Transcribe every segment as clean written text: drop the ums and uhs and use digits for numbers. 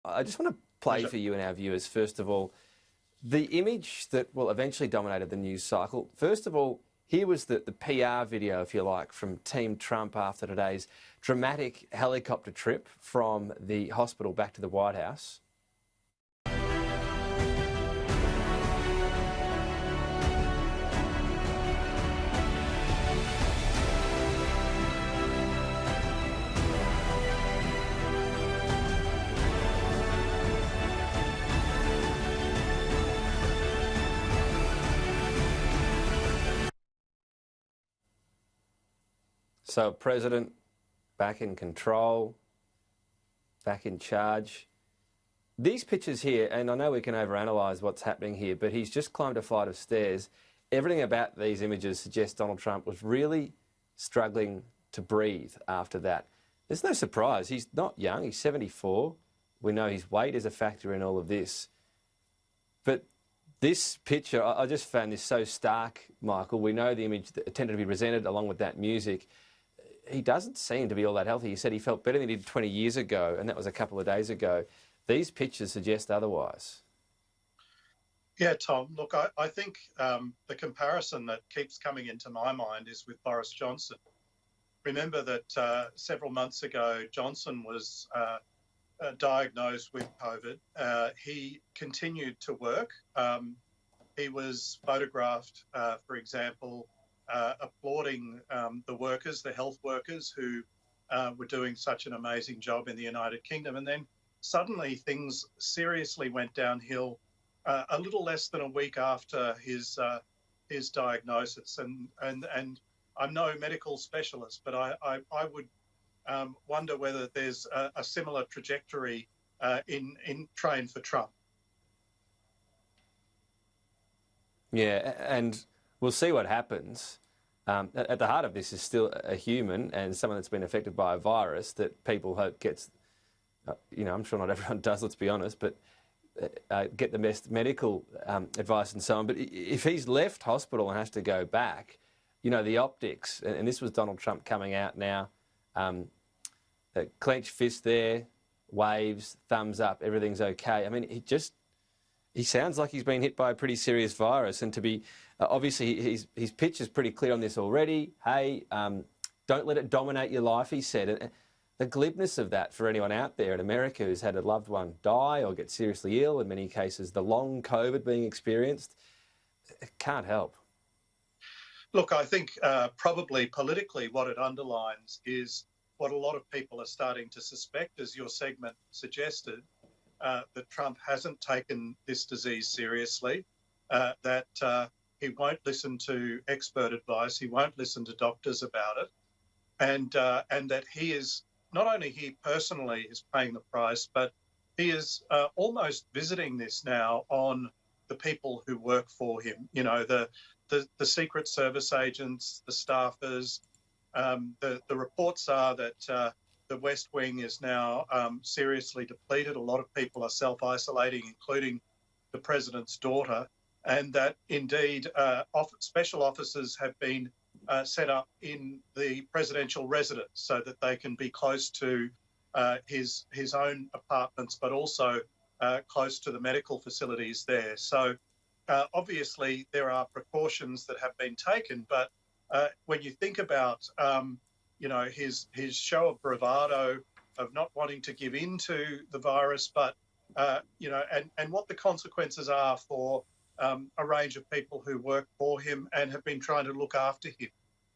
I just want to play for you and our viewers, first of all, the image that, well, eventually dominated the news cycle. First of all, here was the PR video, if you like, from Team Trump after today's dramatic helicopter trip from the hospital back to the White House. So, President back in control, back in charge. These pictures here, and I know we can overanalyse what's happening here, but he's just climbed a flight of stairs. Everything about these images suggests Donald Trump was really struggling to breathe after that. There's no surprise. He's not young. He's 74. We know his weight is a factor in all of this. But this picture, I just found this so stark, Michael. We know the image that tended to be presented along with that music. He doesn't seem to be all that healthy. He said he felt better than he did 20 years ago, and that was a couple of days ago. These pictures suggest otherwise. Yeah, Tom, look, I think the comparison that keeps coming into my mind is with Boris Johnson. Remember that several months ago, Johnson was diagnosed with COVID. He continued to work. He was photographed, for example, applauding the workers, the health workers who were doing such an amazing job in the United Kingdom. And then suddenly things seriously went downhill a little less than a week after his diagnosis. And I'm no medical specialist, but I would wonder whether there's a similar trajectory in train for Trump. Yeah, and we'll see what happens. At the heart of this is still a human and someone that's been affected by a virus that people hope gets, I'm sure not everyone does, let's be honest, but get the best medical advice and so on. But if he's left hospital and has to go back, the optics, and this was Donald Trump coming out now, clenched fist there, waves, thumbs up, everything's okay. I mean, he sounds like he's been hit by a pretty serious virus, and to be obviously his pitch is pretty clear on this already. Hey, don't let it dominate your life, he said. And the glibness of that for anyone out there in America who's had a loved one die or get seriously ill, in many cases the long COVID being experienced, it can't help. Look, I think probably politically what it underlines is what a lot of people are starting to suspect, as your segment suggested, that Trump hasn't taken this disease seriously, that he won't listen to expert advice, he won't listen to doctors about it, and that he is, not only he personally is paying the price, but he is almost visiting this now on the people who work for him, the Secret Service agents, the staffers. The reports are that the West Wing is now seriously depleted. A lot of people are self-isolating, including the president's daughter, and that indeed special officers have been set up in the presidential residence so that they can be close to his own apartments, but also close to the medical facilities there. So obviously there are precautions that have been taken, but when you think about his show of bravado, of not wanting to give in to the virus, but and what the consequences are for a range of people who work for him and have been trying to look after him,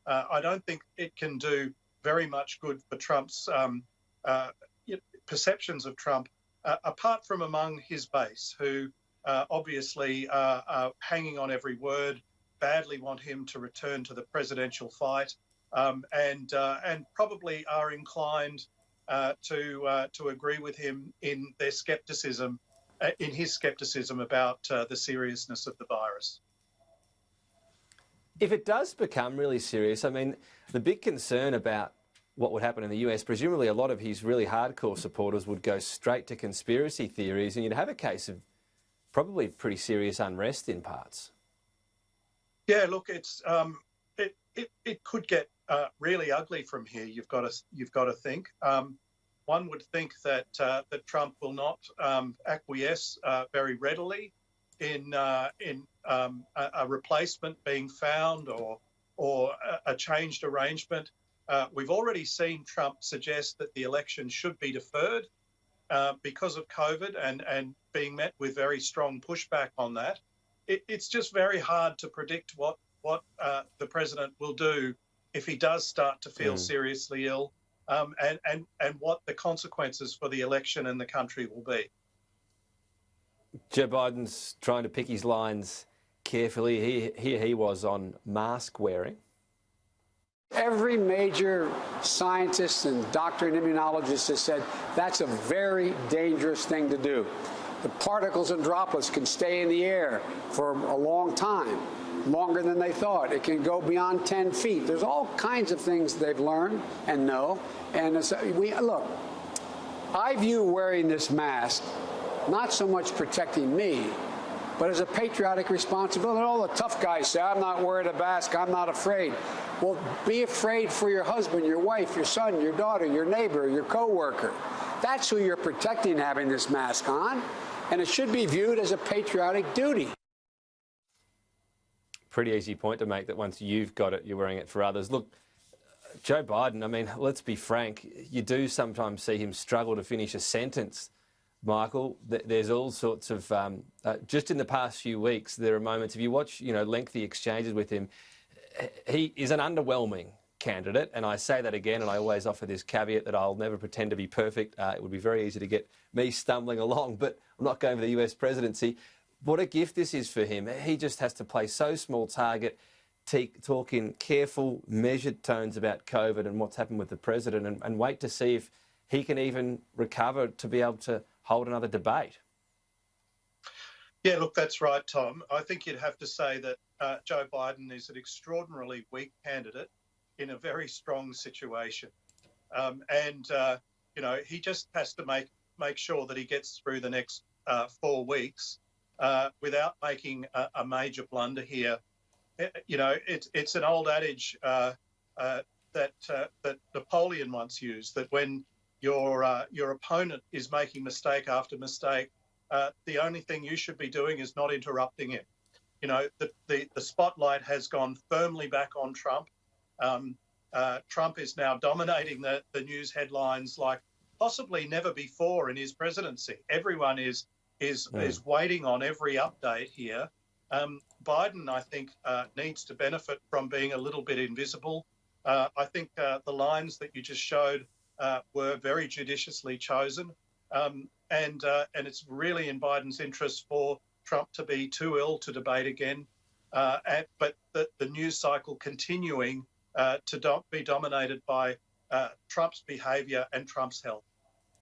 I don't think it can do very much good for Trump's perceptions of Trump, apart from among his base, who obviously are hanging on every word, badly want him to return to the presidential fight, and probably are inclined to agree with him in their skepticism, in his skepticism about the seriousness of the virus. If it does become really serious, I mean, the big concern about what would happen in the US, presumably a lot of his really hardcore supporters would go straight to conspiracy theories, and you'd have a case of probably pretty serious unrest in parts. Yeah, look, it's it could get really ugly from here. You've got to think. one would think that that Trump will not acquiesce very readily in a replacement being found or a changed arrangement. We've already seen Trump suggest that the election should be deferred because of COVID and being met with very strong pushback on that. It's just very hard to predict what the president will do if he does start to feel seriously ill, and what the consequences for the election and the country will be. Joe Biden's trying to pick his lines carefully. Here he was on mask wearing. Every major scientist and doctor and immunologist has said that's a very dangerous thing to do. The particles and droplets can stay in the air for a long time, longer than they thought. It can go beyond 10 feet. There's all kinds of things they've learned and know. And look, I view wearing this mask not so much protecting me, but as a patriotic responsibility. And all the tough guys say, I'm not wearing a mask, I'm not afraid. Well, be afraid for your husband, your wife, your son, your daughter, your neighbor, your coworker. That's who you're protecting having this mask on, and it should be viewed as a patriotic duty. Pretty easy point to make, that once you've got it, you're wearing it for others. Look, Joe Biden, I mean, let's be frank, you do sometimes see him struggle to finish a sentence. Michael, there's all sorts of, just in the past few weeks, there are moments, if you watch, lengthy exchanges with him, he is an underwhelming candidate, and I say that again, and I always offer this caveat that I'll never pretend to be perfect. It would be very easy to get me stumbling along, but I'm not going for the US presidency. What a gift this is for him. He just has to play so small target, talk in careful, measured tones about COVID and what's happened with the president, and wait to see if he can even recover to be able to hold another debate. Yeah, look, that's right, Tom. I think you'd have to say that Joe Biden is an extraordinarily weak candidate in a very strong situation. He just has to make sure that he gets through the next 4 weeks without making a major blunder here. It's an old adage that Napoleon once used, that when your opponent is making mistake after mistake, the only thing you should be doing is not interrupting him. The spotlight has gone firmly back on Trump. Trump is now dominating the news headlines like possibly never before in his presidency. Everyone is waiting on every update here. Biden, I think, needs to benefit from being a little bit invisible. I think the lines that you just showed were very judiciously chosen. And it's really in Biden's interest for Trump to be too ill to debate again, but the news cycle continuing to be dominated by Trump's behaviour and Trump's health.